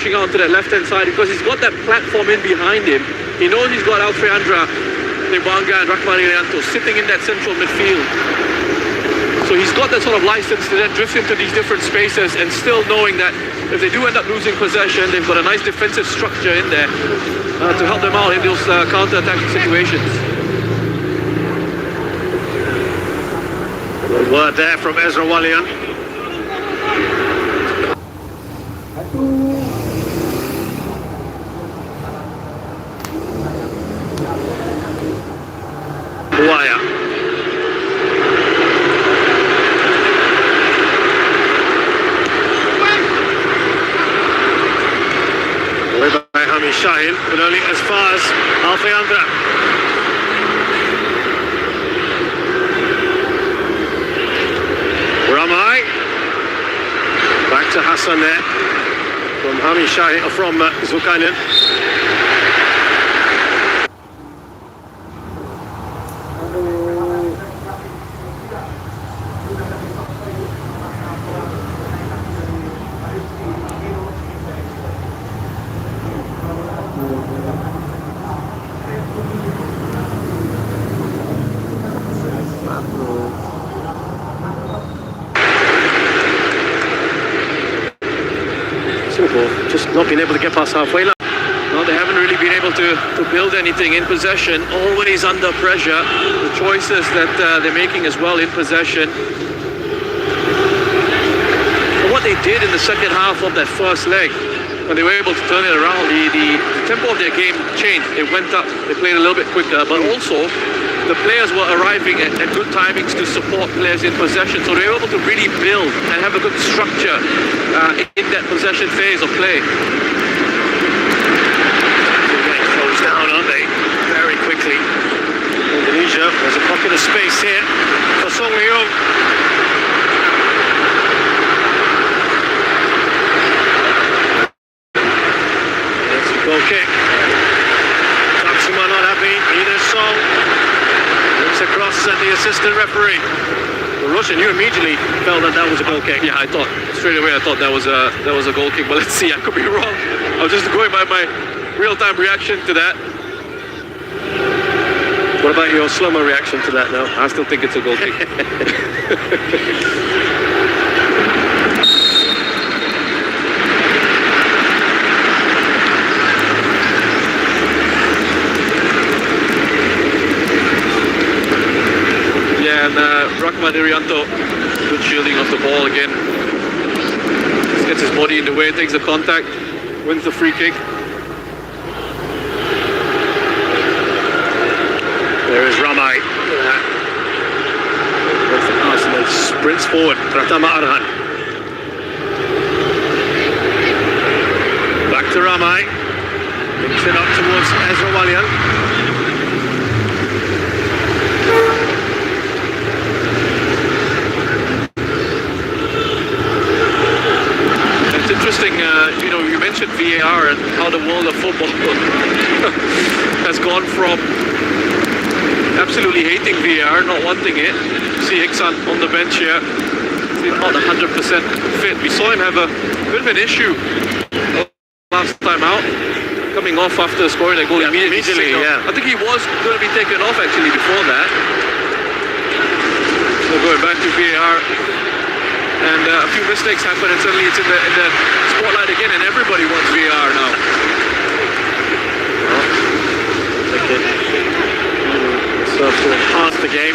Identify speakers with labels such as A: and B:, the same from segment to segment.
A: out to that left-hand side because he's got that platform in behind him. He knows he's got Alfreandra, Nebanga and Rahman Irianto sitting in that central midfield. So he's got that sort of license to then drift into these different spaces and still knowing that if they do end up losing possession, they've got a nice defensive structure in there to help them out in those counter-attacking situations.
B: Good word there from Ezra Walian. Buaya. Away by Hami Shahin, but only as far as Alfeandra. Ramai. Back to Hassan there. From Hami Shahin, from Zulkarnain. Just not been able to get past halfway line.
A: No, they haven't really been able to build anything in possession, always under pressure. The choices that they're making as well in possession. And what they did in the second half of that first leg, when they were able to turn it around, the tempo of their game changed. It went up, they played a little bit quicker, but also the players were arriving at good timings to support players in possession. So they were able to really build and have a good structure in that possession phase of play.
B: Down, aren't they? Very quickly. Indonesia, there's a pocket of space here for Song Leung. There's a goal kick. Tatsuma not happy, either Song. Looks across at the assistant referee. Well, Russian, you immediately felt that was a goal kick.
A: Yeah, I thought straight away that was a goal kick, but let's see, I could be wrong. I was just going by my real-time reaction to that.
B: What about your slow-mo reaction to that now?
A: I still think it's a goal kick. Yeah, and Rahman Irianto, good shielding of the ball again. Just gets his body in the way, takes the contact, wins the free kick.
B: There is Ramai. Arsenal sprints forward. Pratama Arhan. Back to Ramai. Picks it up towards Ezra Walian.
A: It's interesting, you mentioned VAR and how the world of football has gone from absolutely hating VAR, not wanting it. See Iksan on the bench here. He's not 100% fit. We saw him have a bit of an issue last time out, coming off after scoring a goal immediately.
B: Yeah.
A: I think he was going to be taken off actually before that. So going back to VAR, and a few mistakes happen, and suddenly it's in the spotlight again, and everybody wants VAR now.
B: To enhance the game,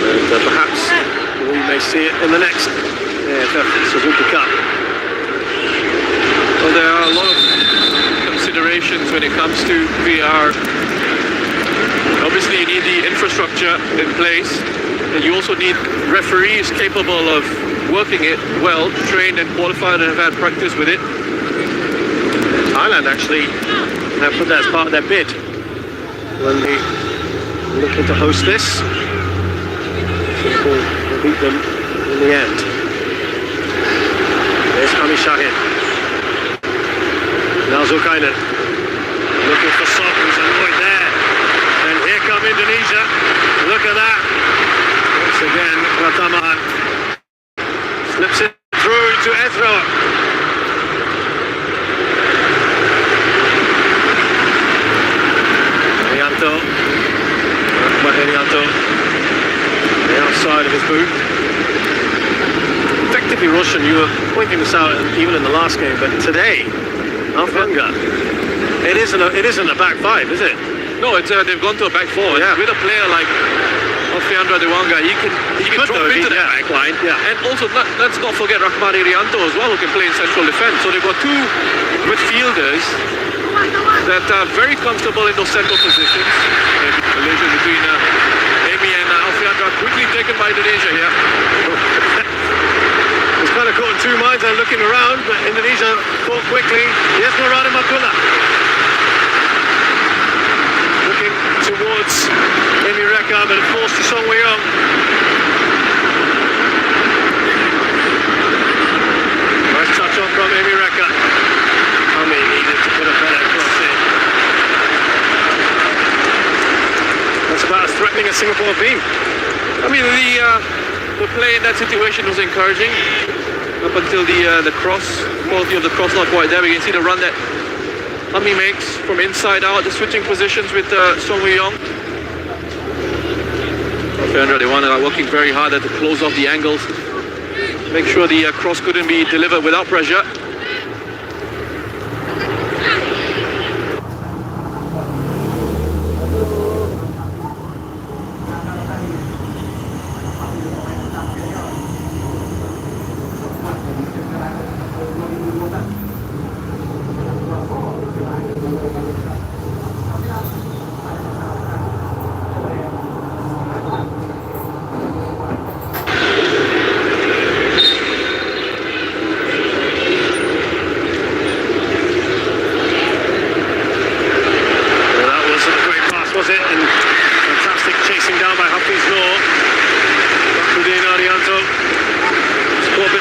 B: and perhaps we may see it in the next AFF Suzuki Cup.
A: Well, there are a lot of considerations when it comes to VR. Obviously, you need the infrastructure in place, and you also need referees capable of working it well, trained and qualified, and have had practice with it.
B: Thailand actually have put that as part of their bid when they looking to host this. Singapore will beat them in the end. There's Hami Shahin. Now Zulkarnain looking for Song, who's annoyed there. And here come Indonesia. Look at that. Once again, Pratama slips it through to Ezra. of his boot. Effectively Russian, you were pointing this out even in the last game, but today, Alfanga, it isn't a back five, is it?
A: No, they've gone to a back four.
B: Yeah.
A: With a player like Alfeandra Dewanga, he can drop into that back line.
B: Yeah.
A: And also, let's not forget Rahman Irianto as well, who can play in central defence. So they've got two midfielders that are very comfortable in those central positions. Maybe collision between Amy and Alfeandra, quickly taken by Indonesia here.
B: It's kind of caught in two minds and looking around, but Indonesia fought quickly. Yes, Murad Makula. Looking towards Amy Reka, but it falls to Song Wei-yong. Nice touch on from Amy Reka. Hami needed to put a better cross in. That's about as threatening as Singapore have been.
A: I mean, the play in that situation was encouraging up until the cross. Quality of the cross not quite there. We can see the run that Hami makes from inside out, the switching positions with Song Wei-yong. Alfeandra Dewanga working very hard to close off the angles, make sure the cross couldn't be delivered without pressure.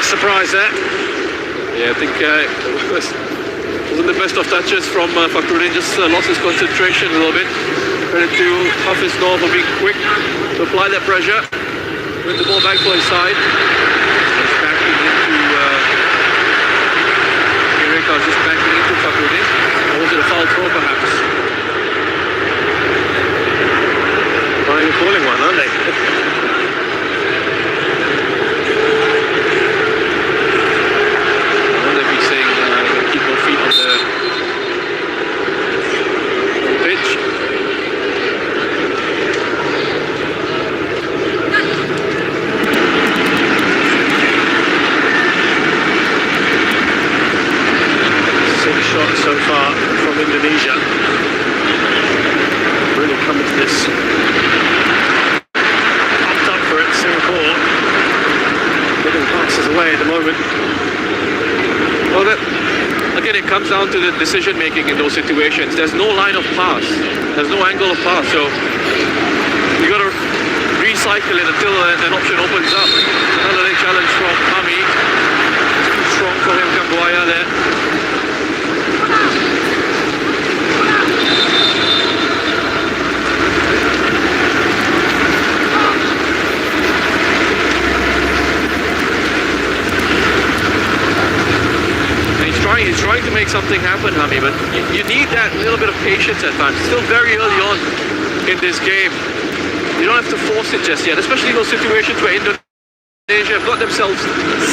B: Surprise there.
A: Yeah, I think wasn't the best of touches from Fakhrudin, just lost his concentration a little bit. Credit to Hafiz Noor for being quick to apply that pressure. Win the ball back for his side. Just backing into Erika, just backing into Fakhrudin. Or was it a foul throw perhaps?
B: Finally calling one, aren't they? So far from Indonesia, really coming to this pumped up for it. Singapore giving passes away at the moment.
A: Well, again, it comes down to the decision making in those situations. There's no line of pass, there's no angle of pass, so you got to recycle it until an option opens up. Another leg challenge from Hami. It's too strong for him, Kambuaya there. He's trying to make something happen, Hami, but you need that little bit of patience at times. It's still very early on in this game. You don't have to force it just yet, especially in those situations where Indonesia have got themselves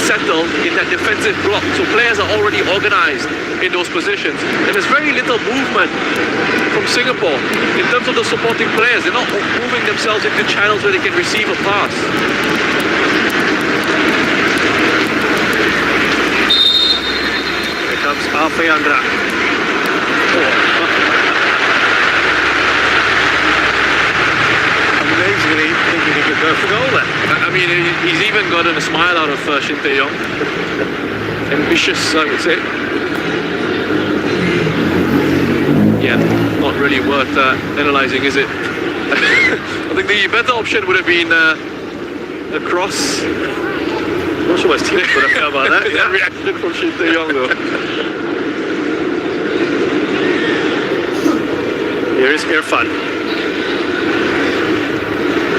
A: settled in that defensive block, so players are already organized in those positions. And there's very little movement from Singapore in terms of the supporting players. They're not moving themselves into channels where they can receive a pass.
B: Comes Alfeandra. Amazingly thinking he could go for goal there.
A: I mean, he's even gotten a smile out of Shin Tae-yong. Ambitious, I would say. Yeah, not really worth analysing, is it? I think the better option would have been a cross.
B: I'm not sure what his teammates would have felt about that.
A: That reaction from Shin Tae-yong though.
B: Here is Irfan.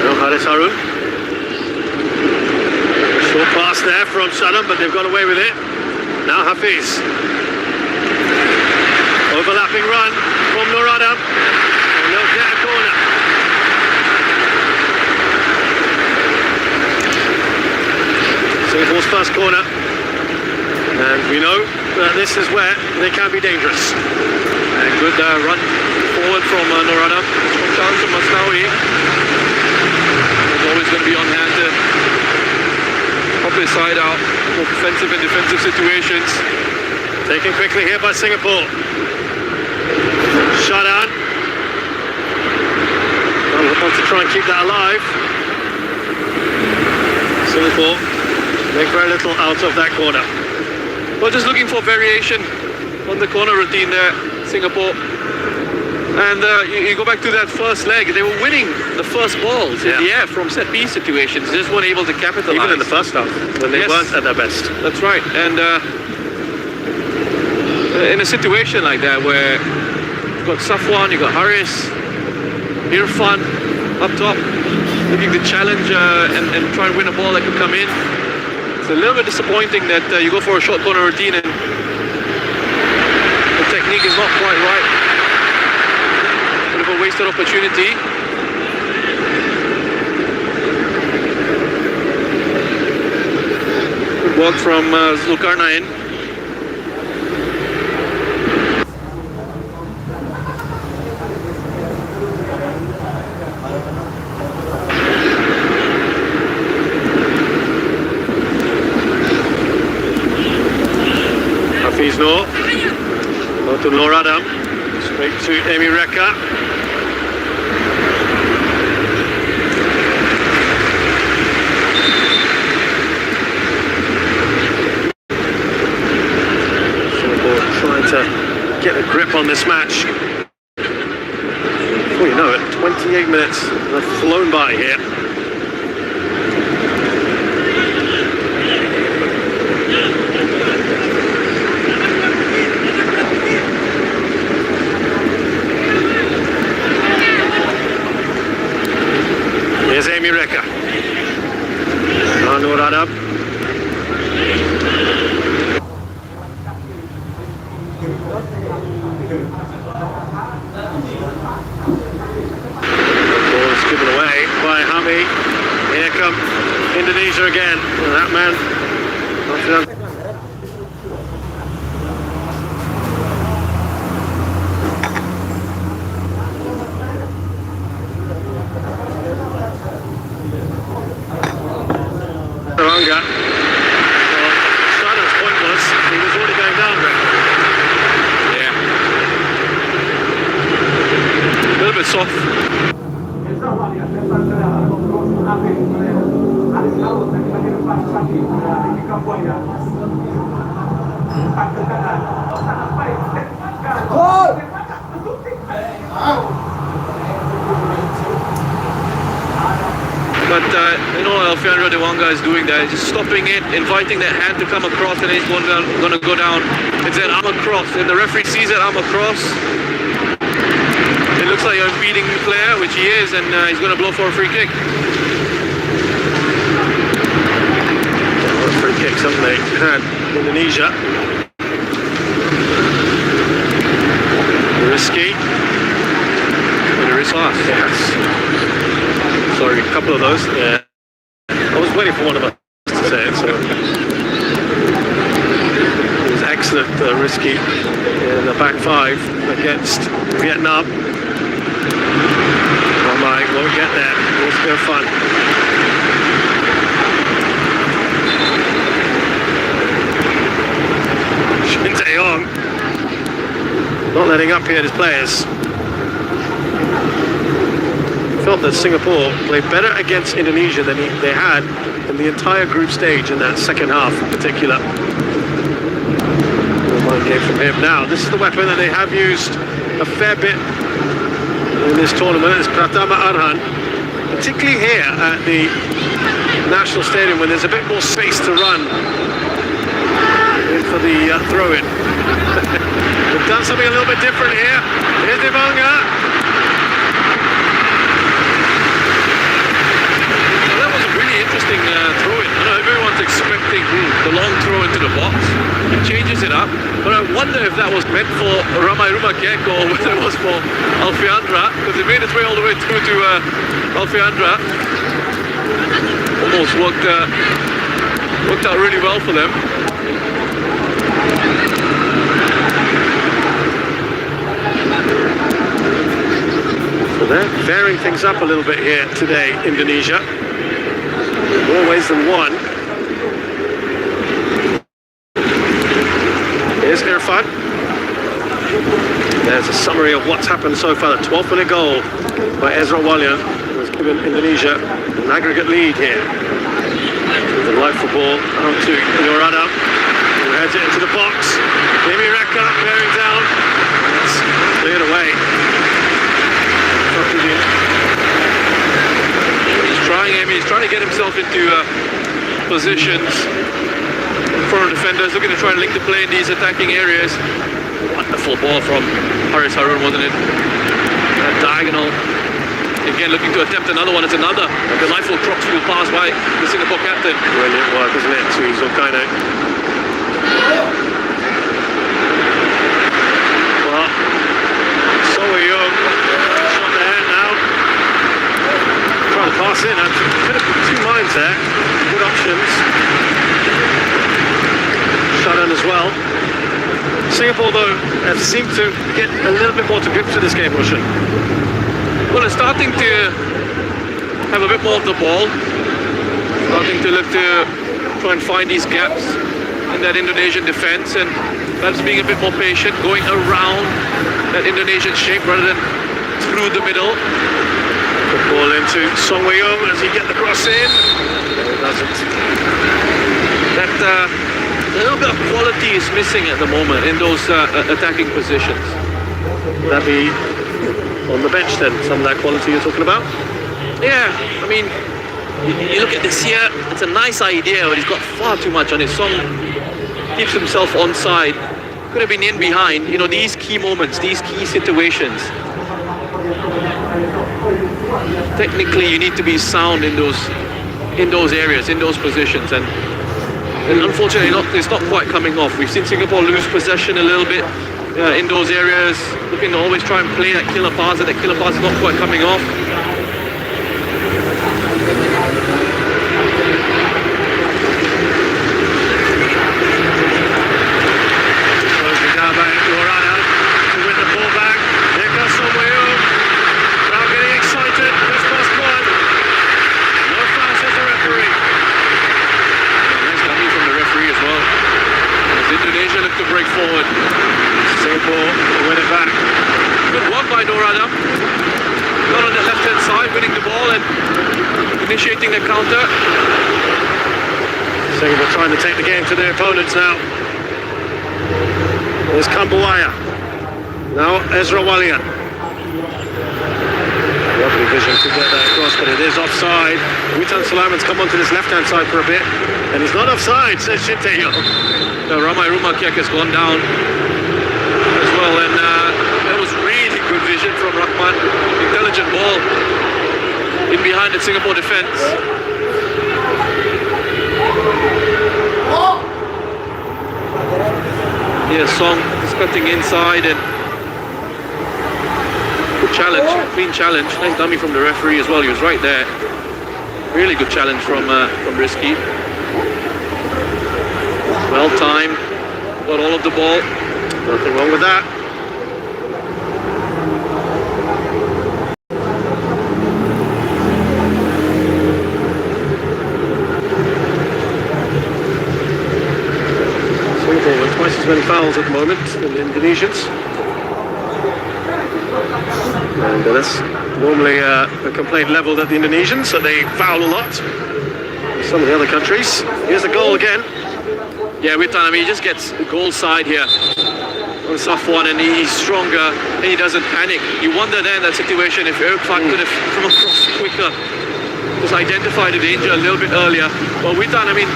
B: Now Haris Harun. Short pass there from Saddam, but they've got away with it. Now Hafiz. Overlapping run from Noradam. And they'll get a corner. Singapore's first corner. And we know that this is where they can be dangerous.
A: And good run forward from Norada. Strong challenge from Masnawi. He's always going to be on hand to help his side out, both offensive and defensive situations.
B: Taken quickly here by Singapore. Shot on. Want to try and keep that alive. Singapore make very little out of that corner.
A: Well, just looking for variation on the corner routine there, Singapore. And you go back to that first leg, they were winning the first balls in the air from set piece situations, just weren't able to capitalize.
B: Even in the first half, when they weren't at their best.
A: That's right. And in a situation like that where you've got Safwan, you've got Haris, Irfan up top, looking to challenge and try and win a ball that could come in. It's a little bit disappointing that you go for a short corner routine and the technique is not quite right. Bit of a wasted opportunity. Good work from Zulkarnain.
B: Hafiz Noor, go to Norada, straight to Amy Reka. Singapore trying to get a grip on this match. Before you know it, 28 minutes have flown by here. Here's Amy Reka. Norada. Ball is given away by Hami. Here come Indonesia again. And that man. Well, Strada's point was he was already going down, Rick.
A: Yeah. A little bit soft. But Alfiandra Dewanga is doing that, just stopping it, inviting that hand to come across, and he's going to go down. It's an arm across, and the referee sees that arm across. It looks like you're impeding the player, which he is, and he's going to blow for a free kick.
B: Free kicks, haven't they? Had Indonesia. Risky. Yes. Sorry, a couple of those. Yeah. I was waiting for one of us to say it, so. It was excellent, risky in the back five against Vietnam. Oh my, won't get there. It was a bit of fun. Shin Tae-yong not letting up here at his players. Felt that Singapore played better against Indonesia than they had in the entire group stage in that second half in particular. One game from him. Now, this is the weapon that they have used a fair bit in this tournament. It's Pratama Arhan, particularly here at the National Stadium when there's a bit more space to run in for the throw-in. They've done something a little bit different here. Here's Dewanga.
A: Interesting throw-in. I know everyone's expecting the long throw into the box. It changes it up, but I wonder if that was meant for Ramai Rumakek or whether it was for Alfiandra, because it made its way all the way through to Alfiandra. Almost worked Worked out really well for them.
B: So they're varying things up a little bit here today, Indonesia. More ways than one. Here's Irfan. There's a summary of what's happened so far. The 12th-minute goal by Ezra Walian has given Indonesia an aggregate lead here. The delightful ball out to Yorada, who heads it into the box. Demi Reka bearing down. It's cleared away.
A: He's trying to get himself into positions in front of defenders, looking to try and link the play in these attacking areas. Wonderful ball from Haris Harun, wasn't it? Diagonal. Again, looking to attempt another one. It's another delightful crossfield pass by the Singapore captain.
B: Brilliant work, isn't it, to Zulkarnain? Well, so are you. Shot there now. Trying to pass in. Could have put two lines there. Good options. Shot in as well. Singapore, though, have seemed to get a little bit more to grips with this game, Roshan.
A: Well, it's starting to have a bit more of the ball. Starting to look to try and find these gaps in that Indonesian defense, and perhaps being a bit more patient, going around that Indonesian shape rather than through the middle.
B: Good ball into Song Wei-yong as he get the cross in. It doesn't.
A: That a little bit of quality is missing at the moment in those attacking positions.
B: Would that be on the bench then, some of that quality you're talking about?
A: Yeah, I mean, you look at this here, it's a nice idea, but he's got far too much on his Song. Keeps himself onside. Could have been in behind. You know, these key moments, these key situations. Technically, you need to be sound in those areas, in those positions, and unfortunately, it's not quite coming off. We've seen Singapore lose possession a little bit in those areas, looking to always try and play that killer pass, and that killer pass is not quite coming off. Forward.
B: Singapore win it back.
A: Good work by Dorada. Got on the left-hand side, winning the ball and initiating the counter.
B: Singapore trying to take the game to their opponents now. There's Kambuaya. Now Ezra Walian. Lovely vision to get that across, but it is offside. Witan Sulaiman's come onto this left-hand side for a bit, and he's not offside, says Shin Tae-hyuk.
A: Ramai Rumakiak has gone down as well, and that was really good vision from Rahman. Intelligent ball in behind the Singapore defense. Yeah, Song is cutting inside and good challenge, clean challenge. Nice dummy from the referee as well. He was right there. Really good challenge from Rizky. Well timed, got all of the ball.
B: Nothing wrong with that. Singapore with twice as many fouls at the moment than the Indonesians. And that's normally a complaint leveled at the Indonesians, that they foul a lot. Some of the other countries. Here's the goal again.
A: Yeah, Witan, I mean, he just gets the goal side here on Safwan, and he's stronger and he doesn't panic. You wonder then in that situation if Irfan could have come across quicker, just identified the danger a little bit earlier. But Witan, I mean,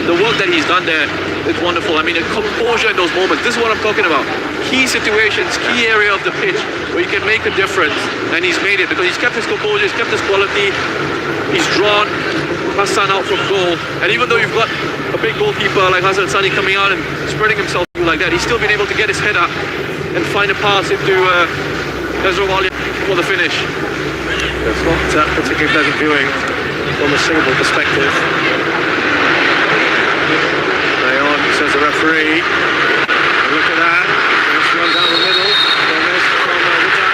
A: the work that he's done there, it's wonderful. I mean, the composure in those moments, this is what I'm talking about. Key situations, key area of the pitch where you can make a difference, and he's made it because he's kept his composure, he's kept his quality, he's drawn Hassan out from goal, and even though you've got a big goalkeeper like Hassan Sani coming out and spreading himself like that, he's still been able to get his head up and find a pass into Ezra Walian for the finish.
B: It's not particularly pleasant viewing from a Singapore perspective. Play on, says the referee. Look at that. Let's run down the middle. Almost from Wutan.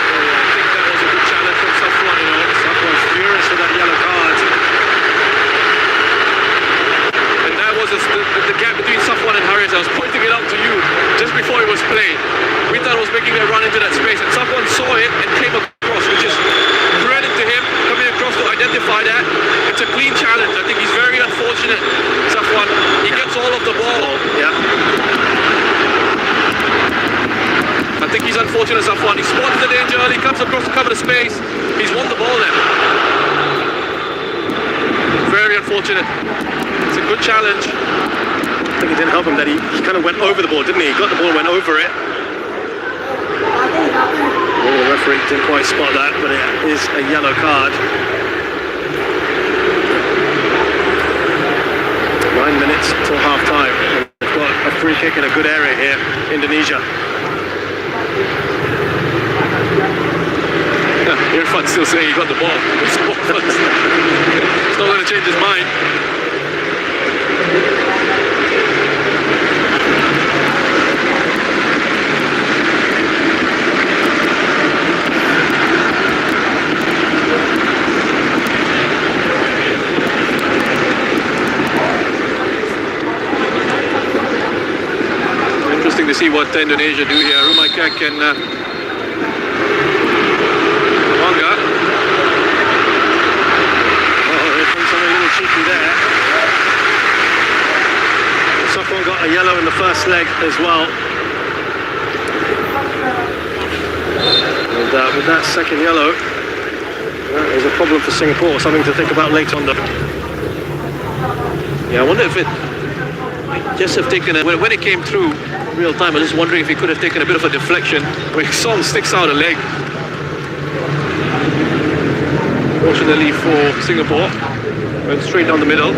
A: I think that was a good challenge from Safwan, you know.
B: Safwan's furious for that yellow card.
A: And that was the gap between Safwan and Haris. I was pointing it out to you just before it was played. Wutan was making a run into that space, and Safwan saw it and came across, which is credit to him, coming across to identify that. It's a clean challenge. I think he's very unfortunate, Safwan. He gets all of the ball.
B: Yeah.
A: I think he's unfortunate, Safwan. He spots the danger early, comes across to cover the space. He's won the ball then. Very unfortunate. It's a good challenge.
B: I think it didn't help him that he kind of went over the ball, didn't he? He got the ball, went over it. Well, the referee didn't quite spot that, but it is a yellow card. 9 minutes till half time. They've got a free kick in a good area here, Indonesia.
A: Irfan's still saying he got the ball. It's not going to change his mind. Interesting to see what Indonesia do here. Rumaikek and Wanga.
B: Something a little cheeky there. Safwan got a yellow in the first leg as well. And with that second yellow, that is a problem for Singapore. Something to think about later on.
A: Yeah, I wonder if it might just have taken when it came through real time. I'm just wondering if he could have taken a bit of a deflection where Song sticks out a leg. Fortunately for Singapore, went straight down the middle.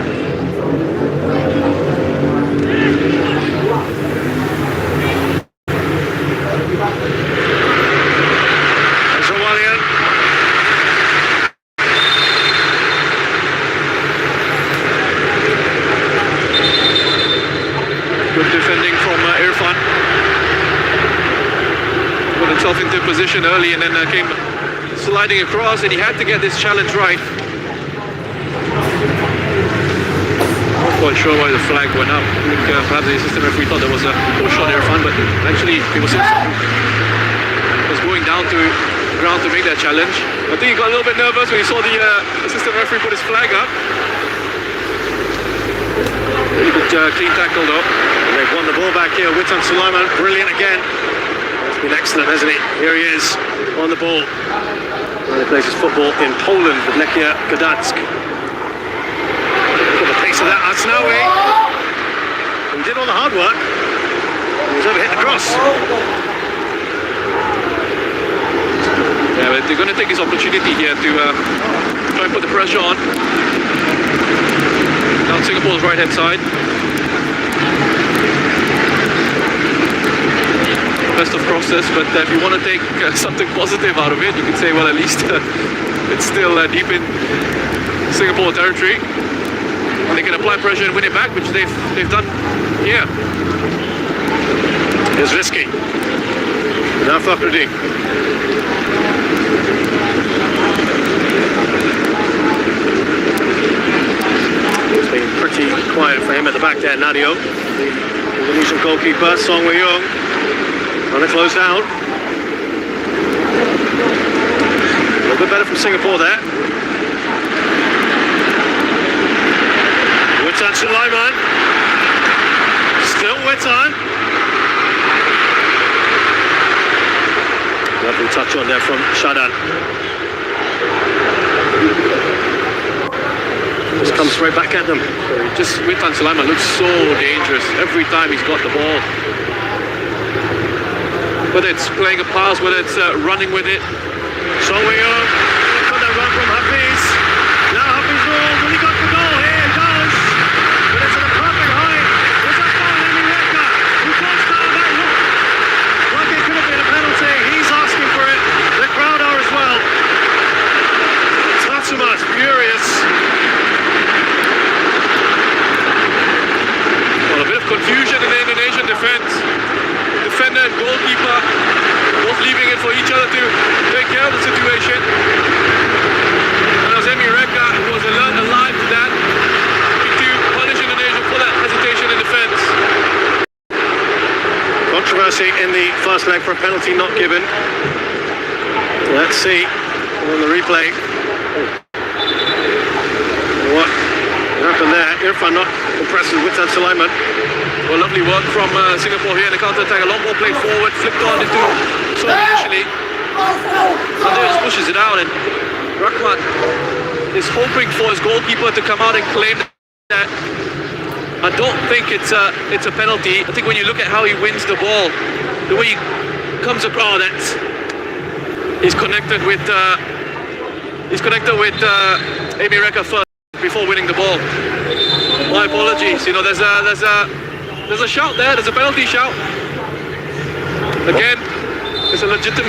A: Good defending from Irfan. Put himself into position early and then came sliding across, and he had to get this challenge right. Not quite sure why the flag went up. I think perhaps the assistant referee thought there was a shot Irfan, but actually he was going down to the ground to make that challenge. I think he got a little bit nervous when he saw the assistant referee put his flag up. Really good clean tackle though.
B: And they've won the ball back here. Witan Sulaiman, brilliant again. It's been excellent, hasn't it? Here he is on the ball. He plays his football in Poland with Lechia Gdańsk. Look at the pace of that Asnawi. He did all the hard work. He was over hit the cross.
A: Yeah, but they're going to take this opportunity here to try and put the pressure on. Down Singapore's right hand side. Best of crosses, but if you want to take something positive out of it, you can say, well, at least it's still deep in Singapore territory. And they can apply pressure and win it back, which they've done here.
B: It's risky. Now Fakhruddin. It's been pretty quiet for him at the back there, Nadio. The Indonesian goalkeeper, Song Wei-young. Trying to close down. A little bit better from Singapore there. Witan Sulaiman. Still Witan. Lovely touch on there from Shadan. Just comes straight back at them.
A: Just Witan Sulaiman looks so dangerous every time he's got the ball. Whether it's playing a pass, whether it's running with it.
B: So we got that run from Hafiz. Now Hafiz will he got the goal here? He does. But it's at a perfect height. Was that goal Henry Recca? Who goes down that hook? Like it could have been a penalty. He's asking for it. The crowd are as well. Tatsuma's furious.
A: and goalkeeper both leaving it for each other to take care of the situation. And as Emi Reka was alive to that, to punish Indonesia for that hesitation in defence.
B: Controversy in the first leg for a penalty not given. Let's see on the replay what happened there. Irfan not impressive with that alignment.
A: Well, lovely work from Singapore here in the counter-attack. A long ball played forward, flicked on into Son initially. And there just pushes it out, and Rahman is hoping for his goalkeeper to come out and claim that. I don't think it's a penalty. I think when you look at how he wins the ball, the way he comes across, that's he's connected with Emi Reka first before winning the ball. My apologies. You know, there's a shout there. There's a penalty shout. Again, it's a legitimate